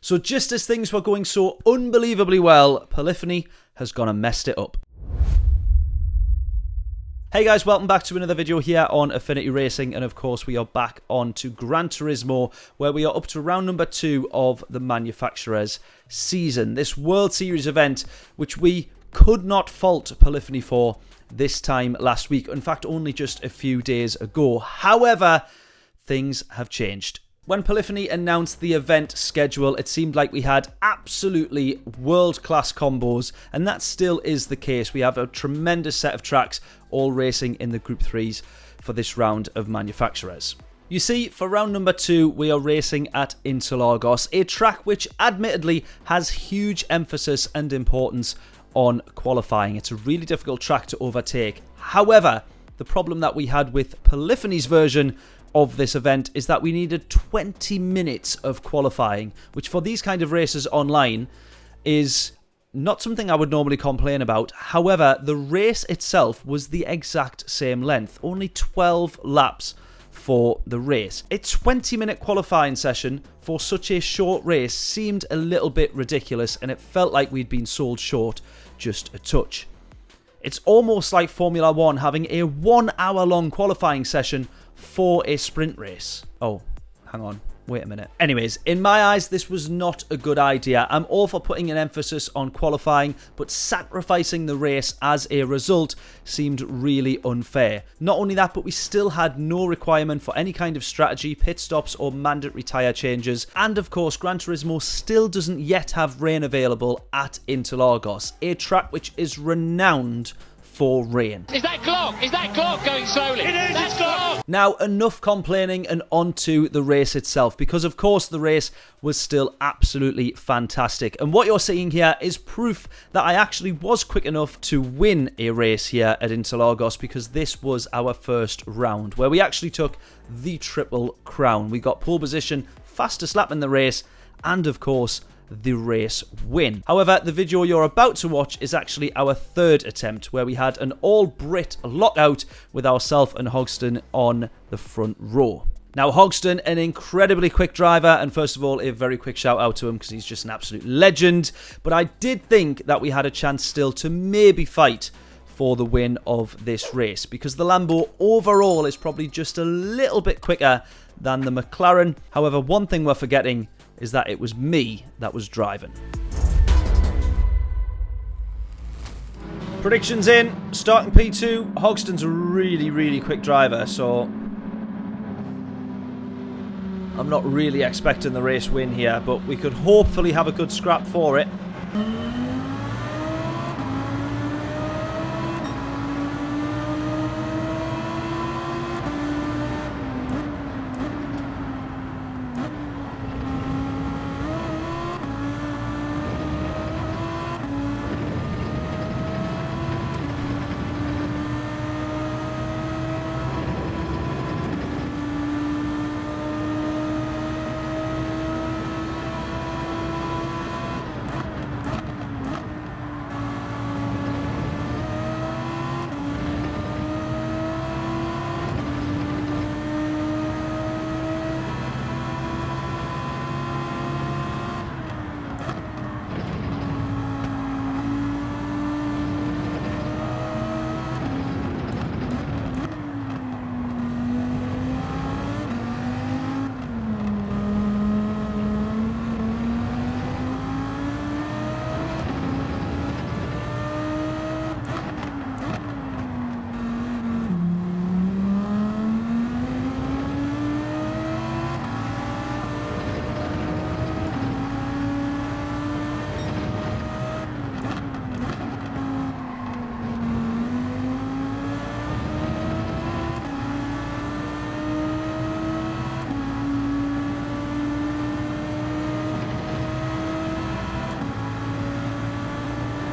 So just as things were going so unbelievably well, Polyphony has gone and messed it up. Hey guys, welcome back to another video here on Affinity Racing, and of course we are back on to Gran Turismo, where we are up to round number 2 of the manufacturer's season. This World Series event, which we could not fault Polyphony for this time last week, in fact only just a few days ago. However, things have changed. When Polyphony announced the event schedule, it seemed like we had absolutely world-class combos, and that still is the case. We have a tremendous set of tracks all racing in the Group 3s for this round of manufacturers. You see, for round number 2, we are racing at Interlagos, a track which admittedly has huge emphasis and importance on qualifying. It's a really difficult track to overtake. However, the problem that we had with Polyphony's version of this event is that we needed 20 minutes of qualifying, which for these kind of races online is not something I would normally complain about. However, the race itself was the exact same length, only 12 laps for the race. A 20-minute qualifying session for such a short race seemed a little bit ridiculous, and it felt like we'd been sold short just a touch. It's almost like Formula 1 having a 1 hour long qualifying session for a sprint race. Oh, hang on. Wait a minute. Anyways, in my eyes, this was not a good idea. I'm all for putting an emphasis on qualifying, but sacrificing the race as a result seemed really unfair. Not only that, but we still had no requirement for any kind of strategy, pit stops, or mandatory tyre changes. And of course, Gran Turismo still doesn't yet have rain available at Interlagos, a track which is renowned for rain. Is that clock? Is that clock going slowly? It is, it's clock! Now, enough complaining and on to the race itself, because of course the race was still absolutely fantastic. And what you're seeing here is proof that I actually was quick enough to win a race here at Interlagos, because this was our first round, where we actually took the triple crown. We got pole position, fastest lap in the race, and of course the race win. However, the video you're about to watch is actually our third attempt, where we had an all-Brit lockout with ourselves and Hogston on the front row. Now, Hogston, an incredibly quick driver, and first of all, a very quick shout out to him because he's just an absolute legend. But I did think that we had a chance still to maybe fight for the win of this race, because the Lambo overall is probably just a little bit quicker than the McLaren. However, one thing we're forgetting is that it was me that was driving. Predictions in, starting P2. Hogston's a really quick driver, so I'm not really expecting the race win here, but we could hopefully have a good scrap for it.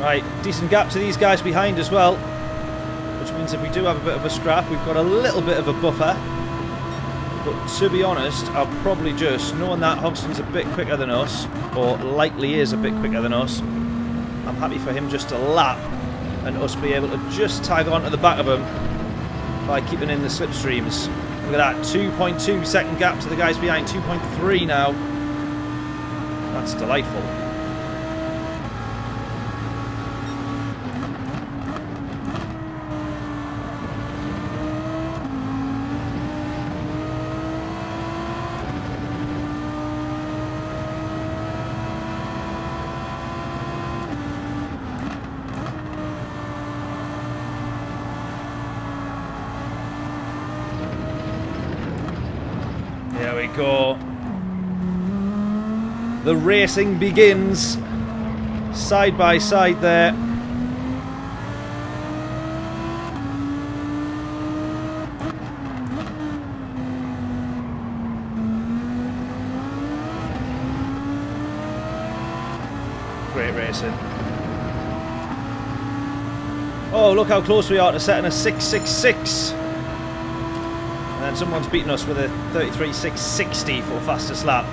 Right, decent gap to these guys behind as well, which means if we do have a bit of a scrap, we've got a little bit of a buffer. But to be honest, I'll probably just, knowing that Hogston's a bit quicker than us, or likely is a bit quicker than us, I'm happy for him just to lap and us be able to just tag on to the back of him by keeping in the slipstreams. Look at that, 2.2 second gap to the guys behind, 2.3 now. That's delightful. There we go. The racing begins. Side by side there. Great racing. Oh, look how close we are to setting a 666. And then someone's beaten us with a 33.660 for fastest lap.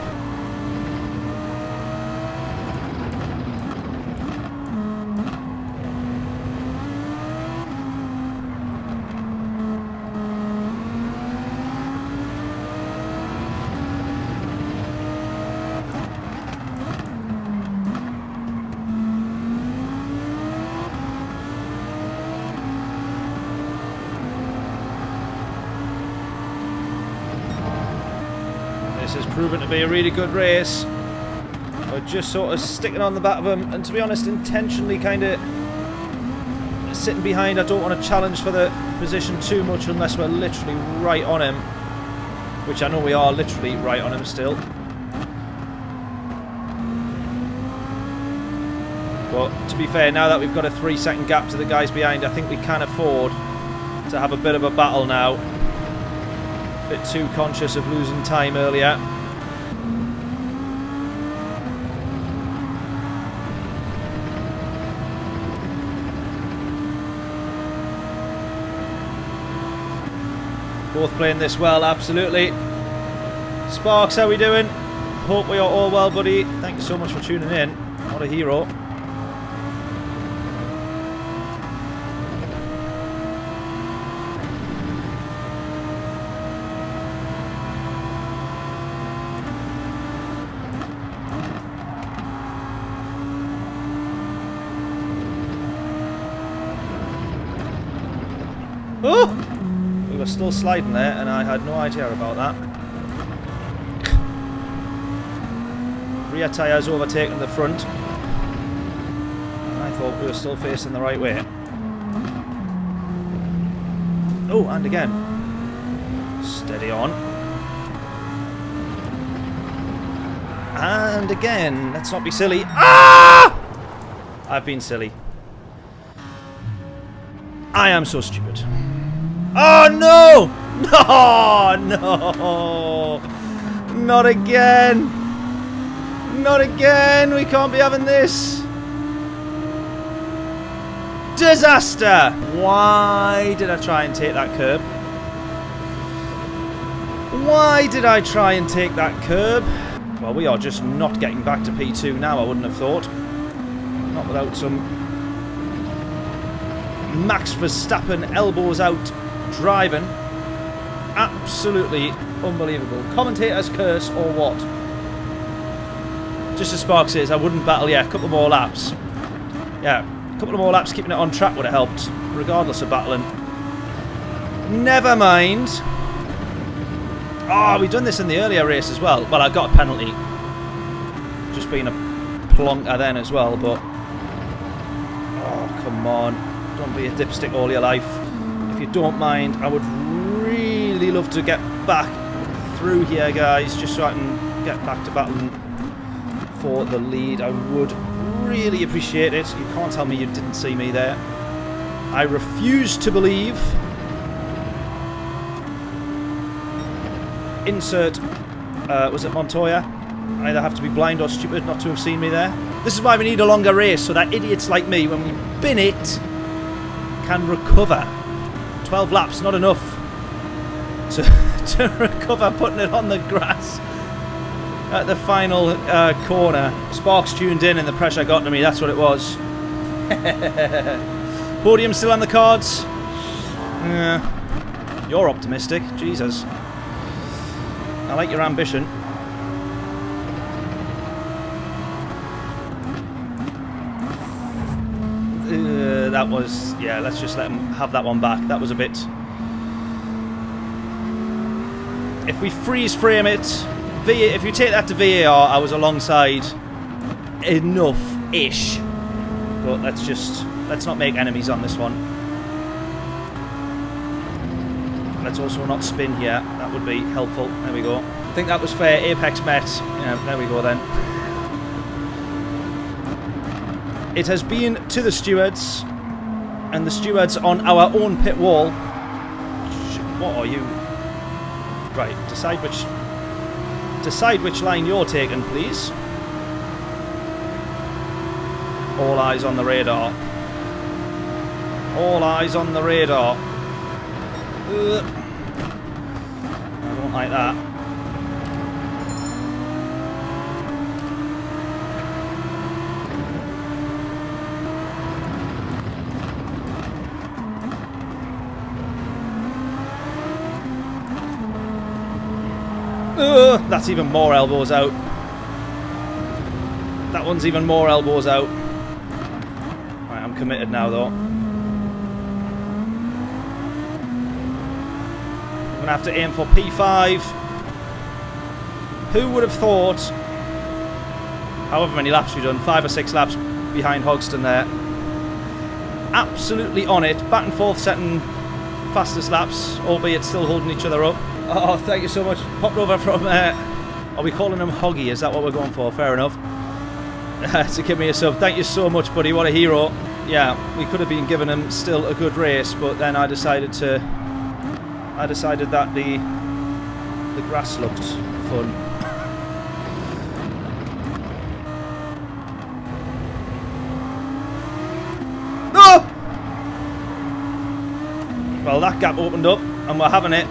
This has proven to be a really good race. We're just sort of sticking on the back of him, and to be honest, intentionally kind of sitting behind. I don't want to challenge for the position too much unless we're literally right on him, which I know we are literally right on him still. But to be fair, now that we've got a 3-second gap to the guys behind, I think we can afford to have a bit of a battle now. Bit too conscious of losing time earlier. Both playing this well, absolutely. Sparks, how we doing? Hope we are all well, buddy. Thank you so much for tuning in. What a hero. Oh! We were still sliding there and I had no idea about that. Rear tyres overtaking the front. And I thought we were still facing the right way. Oh, and again. Steady on. And again. Let's not be silly. Ah! I've been silly. I am so stupid. Oh no! No! No! Not again! Not again! We can't be having this! Disaster! Why did I try and take that curb? Why did I try and take that curb? Well, we are just not getting back to P2 now, I wouldn't have thought. Not without some Max Verstappen elbows out driving. Absolutely unbelievable. Commentator's curse or what? Just as Spark says, I wouldn't battle yet. A couple more laps. Yeah, a couple of more laps keeping it on track would have helped, regardless of battling. Never mind. Oh, we've done this in the earlier race as well. Well, I got a penalty. Just being a plonker then as well, but... Oh, come on. Don't be a dipstick all your life. If you don't mind, I would really love to get back through here, guys, just so I can get back to battling for the lead. I would really appreciate it. You can't tell me you didn't see me there. I refuse to believe. Insert, was it Montoya? I either have to be blind or stupid not to have seen me there. This is why we need a longer race, so that idiots like me, when we bin it, can recover. 12 laps, not enough to recover putting it on the grass at the final corner. Sparks tuned in and the pressure got to me, that's what it was. Podium still on the cards. You're optimistic, Jesus. I like your ambition. That was... Yeah, let's just let him have that one back. That was a bit... If we freeze frame it... If you take that to VAR, I was alongside enough-ish. But let's not make enemies on this one. Let's also not spin here. That would be helpful. There we go. I think that was fair. Apex met. Yeah, there we go then. It has been to the stewards, and the stewards on our own pit wall. What are you? Right, decide which line you're taking, please. All eyes on the radar. All eyes on the radar. I don't like that. That's even more elbows out. That one's even more elbows out. Right, I'm committed now though. I'm gonna have to aim for P5. Who would have thought, however many laps we've done, 5 or 6 laps behind Hogston there. Absolutely on it, back and forth setting fastest laps, albeit still holding each other up. Oh, thank you so much. Popped over from, are we calling him Hoggy? Is that what we're going for? Fair enough. To give me a sub. Thank you so much, buddy. What a hero. Yeah, we could have been giving him still a good race, but then I decided that the grass looked fun. No! Well, that gap opened up, and we're having it.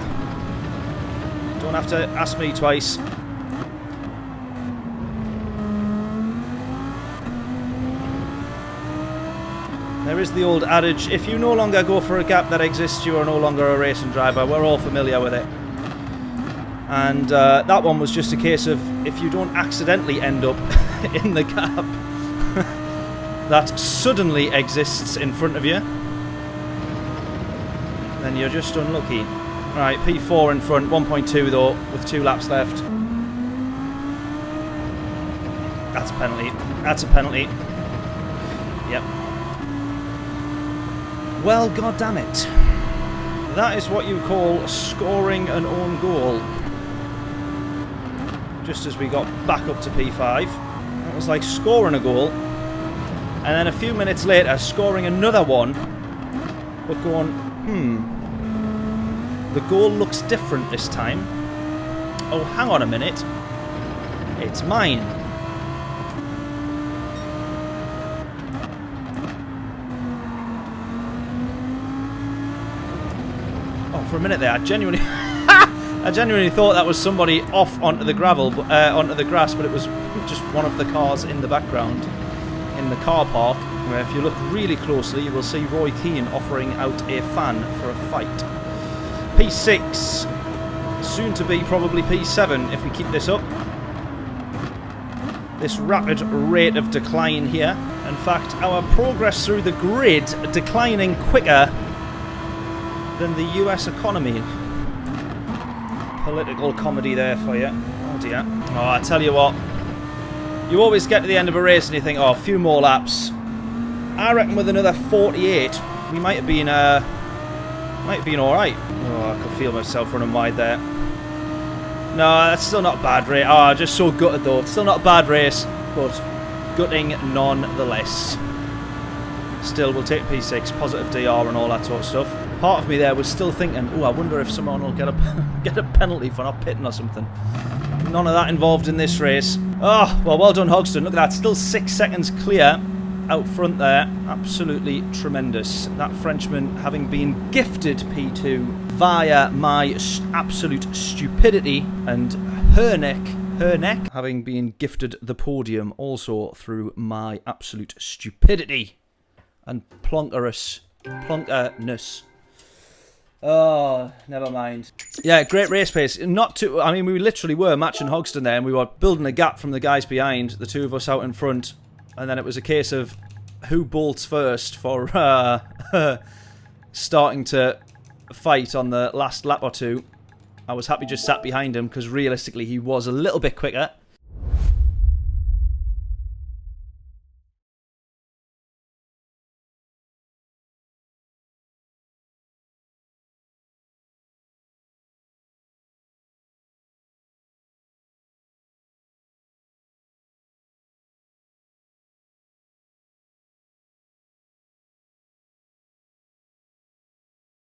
Don't have to ask me twice. There is the old adage, if you no longer go for a gap that exists, you are no longer a racing driver. We're all familiar with it. And that one was just a case of, if you don't accidentally end up in the gap that suddenly exists in front of you, then you're just unlucky. Right, P4 in front, 1.2 though, with 2 laps left. That's a penalty. That's a penalty. Yep. Well, goddammit. That is what you call scoring an own goal. Just as we got back up to P5. It was like scoring a goal, and then a few minutes later scoring another one, but going, the goal looks different this time. Oh, hang on a minute. It's mine. Oh, for a minute there, I genuinely thought that was somebody off onto the gravel, onto the grass, but it was just one of the cars in the background, in the car park, where if you look really closely, you will see Roy Keane offering out a fan for a fight. P6, soon to be probably P7 if we keep this up. This rapid rate of decline here. In fact, our progress through the grid declining quicker than the US economy. Political comedy there for you. Oh dear. Oh, I tell you what. You always get to the end of a race and you think, oh, a few more laps. I reckon with another 48, we might have been alright. Oh, I could feel myself running wide there. No, that's still not a bad race. Oh, just so gutted though. It's still not a bad race, but gutting nonetheless. Still, we'll take P6, positive DR and all that sort of stuff. Part of me there was still thinking, oh, I wonder if someone will get a penalty for not pitting or something. None of that involved in this race. Oh, well done, Hogston. Look at that, still 6 seconds clear out front there. Absolutely tremendous. That Frenchman having been gifted P2 via my absolute stupidity, and her neck having been gifted the podium also through my absolute stupidity and plonkerness. Oh, never mind. Yeah, great race pace. Not too. I mean, we literally were matching Hogston there, and we were building a gap from the guys behind, the two of us out in front, and then it was a case of who bolts first for starting to fight on the last lap or two. I was happy just sat behind him because realistically he was a little bit quicker.